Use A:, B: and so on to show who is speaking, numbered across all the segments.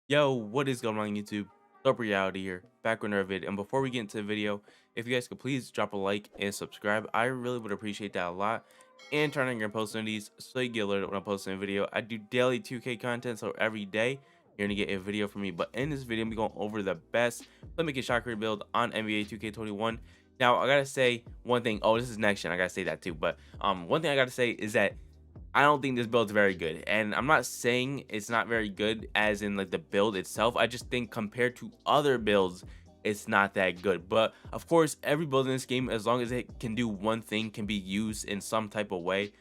A: Yo, what is going on YouTube? Dope Reality here, back with another video. And before we get into the video, if you guys could please drop a like and subscribe, I really would appreciate that a lot. And turn on your post notifications so you get alerted when I post a video. I do daily 2K content, so every day you're gonna get a video from me. But in this video, I'm going over the best playmaking shot creator build on NBA 2K21. Now, I gotta say one thing. Oh, this is next gen. I gotta say that too. But one thing I gotta say is that I don't think this build's very good, and I'm not saying it's not very good as in like the build itself. I just think compared to other builds, it's not that good. But of course, every build in this game, as long as it can do one thing, can be used in some type of way.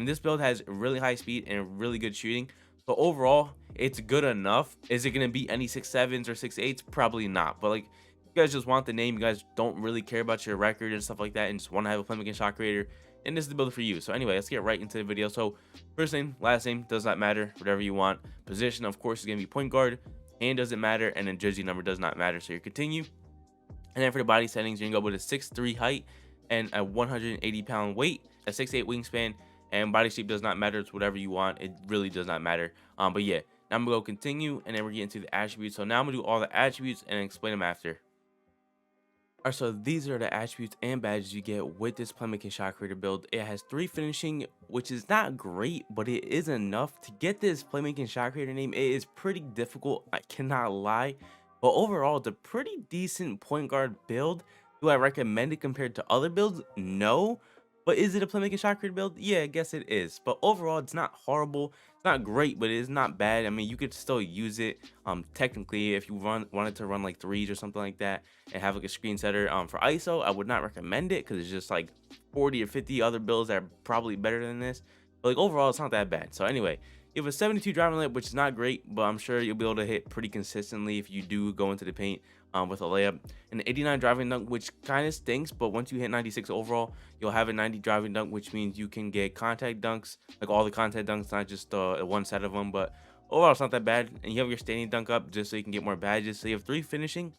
A: This build has really high speed and really good shooting, so overall it's good enough. Is it going to be any 6'7s or 6'8s? Probably not. But like, you guys just want the name, you guys don't really care about your record and stuff like that, and just want to have a playmaking shot creator, and this is the build for you. So anyway, let's get right into the video. So first name, last name, does not matter, whatever you want. Position, of course, is going to be point guard. Hand doesn't matter, and then jersey number does not matter. So you continue. And then for the body settings, you're going to go with a 6'3 height and a 180-pound weight, a 6'8 wingspan, and body shape does not matter. It's whatever you want. It really does not matter. But yeah, now I'm going to go continue, and then we're getting to the attributes. So now I'm going to do all the attributes and explain them after. Alright, so these are the attributes and badges you get with this playmaking shot creator build. It has 3 finishing, which is not great, but it is enough to get this playmaking shot creator name. It is pretty difficult, I cannot lie, but overall it's a pretty decent point guard build. Do I recommend it compared to other builds? No. But is it a playmaking shot creator build? Yeah, I guess it is. But overall, it's not horrible. It's not great, but it is not bad. I mean, you could still use it. Technically, if you wanted to run like threes or something like that, and have like a screen setter. For ISO, I would not recommend it because it's just like 40 or 50 other builds that are probably better than this. But like overall, it's not that bad. So anyway, you have a 72 driving layup, which is not great, but I'm sure you'll be able to hit pretty consistently if you do go into the paint with a layup. An 89 driving dunk, which kind of stinks, but once you hit 96 overall, you'll have a 90 driving dunk, which means you can get contact dunks, like all the contact dunks, not just one set of them. But overall, it's not that bad. And you have your standing dunk up just so you can get more badges. So you have 3 finishing,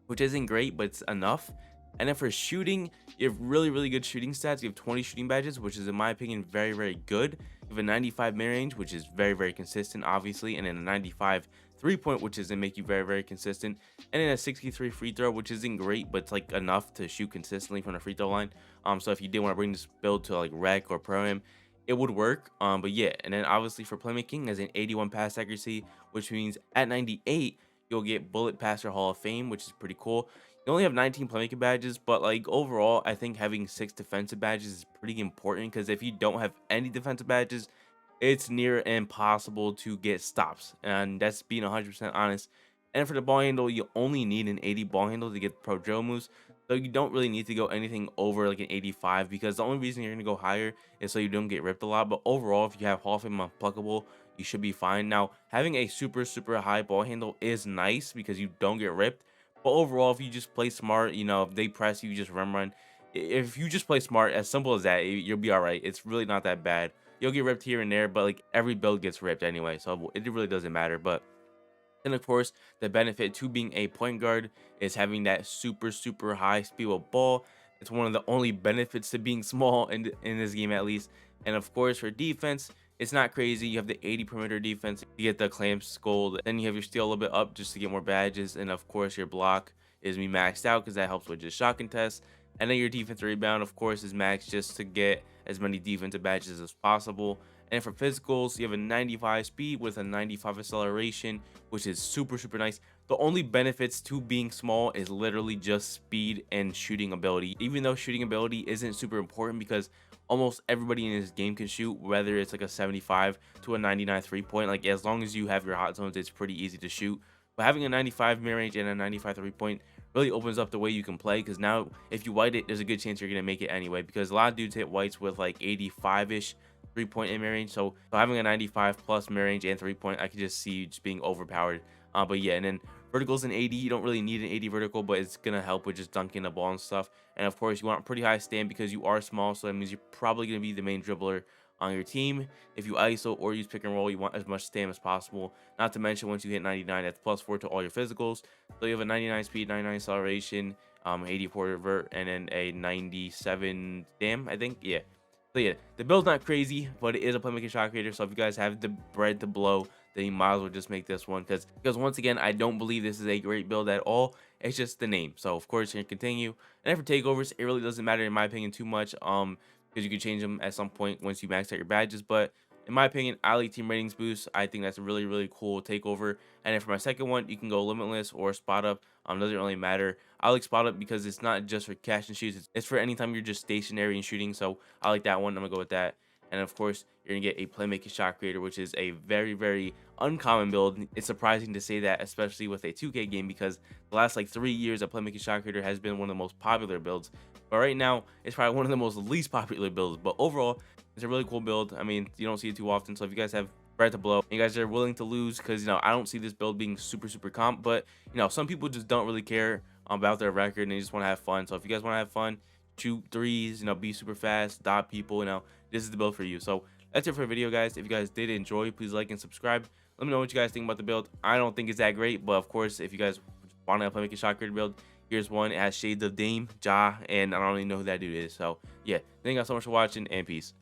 A: which isn't great, but it's enough. And then for shooting, you have really good shooting stats. You have 20 shooting badges, which is in my opinion very good. You have a 95 mid-range, which is very consistent, obviously, and then a 95 3-point, which is to make you very consistent, and then a 63 free throw, which isn't great, but it's like enough to shoot consistently from the free throw line. So if you did want to bring this build to like rec or pro-am, it would work. But yeah, and then obviously for playmaking, as an 81 pass accuracy, which means at 98 you'll get bullet passer hall of fame, which is pretty cool. You only have 19 playmaking badges, but like overall, I think having 6 defensive badges is pretty important, because if you don't have any defensive badges, it's near impossible to get stops, and that's being 100% honest. And for the ball handle, you only need an 80 ball handle to get pro drill moves, so you don't really need to go anything over like an 85, because the only reason you're going to go higher is so you don't get ripped a lot. But overall, if you have Hall of Fame unpluckable, you should be fine. Now, having a super high ball handle is nice because you don't get ripped, but overall, if you just play smart, you know, if they press you, just run. If you just play smart, as simple as that, you'll be all right. It's really not that bad. You'll get ripped here and there, but like every build gets ripped anyway, so it really doesn't matter. But and of course, the benefit to being a point guard is having that super high speed with ball. It's one of the only benefits to being small in this game, at least. And of course, for defense, it's not crazy. You have the 80 perimeter defense, you get the clamps gold, then you have your steal a little bit up just to get more badges, and of course your block is me maxed out because that helps with just shot contests. And then your defensive rebound, of course, is maxed just to get as many defensive badges as possible. And for physicals, you have a 95 speed with a 95 acceleration, which is super nice. The only benefits to being small is literally just speed and shooting ability, even though shooting ability isn't super important because almost everybody in this game can shoot, whether it's like a 75 to a 99 3-point. Like, as long as you have your hot zones, it's pretty easy to shoot. But having a 95 mid-range and a 95 3-point really opens up the way you can play, because now if you white it, there's a good chance you're going to make it anyway, because a lot of dudes hit whites with like 85-ish 3-point in mid-range. So having a 95 plus mid-range and 3-point, I could just see you just being overpowered. But yeah, and then verticals in 80, you don't really need an 80 vertical, but it's going to help with just dunking the ball and stuff. And of course, you want pretty high stand because you are small, so that means you're probably going to be the main dribbler on your team. If you ISO or use pick and roll, you want as much stand as possible. Not to mention, once you hit 99, that's +4 to all your physicals. So you have a 99 speed, 99 acceleration, 84 revert, and then a 97 stam, I think. Yeah. So yeah, the build's not crazy, but it is a playmaking shot creator. So if you guys have the bread to blow, then you might as well just make this one, because once again, I don't believe this is a great build at all. It's just the name. So of course you're gonna continue. And for takeovers, it really doesn't matter in my opinion too much, because you can change them at some point once you max out your badges. But in my opinion, I like team ratings boost. I think that's a really cool takeover. And then for my second one, you can go limitless or spot up. Doesn't really matter. I like spot up because it's not just for catch and shoots. It's for anytime you're just stationary and shooting. So I like that one. I'm gonna go with that. And of course, you're gonna get a playmaking shot creator, which is a very uncommon build. It's surprising to say that, especially with a 2K game, because the last like 3 years, a playmaking shot creator has been one of the most popular builds. But right now, it's probably one of the most least popular builds. But overall, it's a really cool build. I mean, you don't see it too often. So if you guys have bread to blow, and you guys are willing to lose, because I don't see this build being super comp. But some people just don't really care about their record and they just want to have fun. So if you guys want to have fun, shoot threes, be super fast, dot people, this is the build for you. So that's it for the video, guys. If you guys did enjoy, please like and subscribe. Let me know what you guys think about the build. I don't think it's that great, but of course, if you guys want to play make a shot creator build, here's one. It has shades of Dame, Ja, and I don't even know who that dude is. So yeah, thank you guys so much for watching, and peace.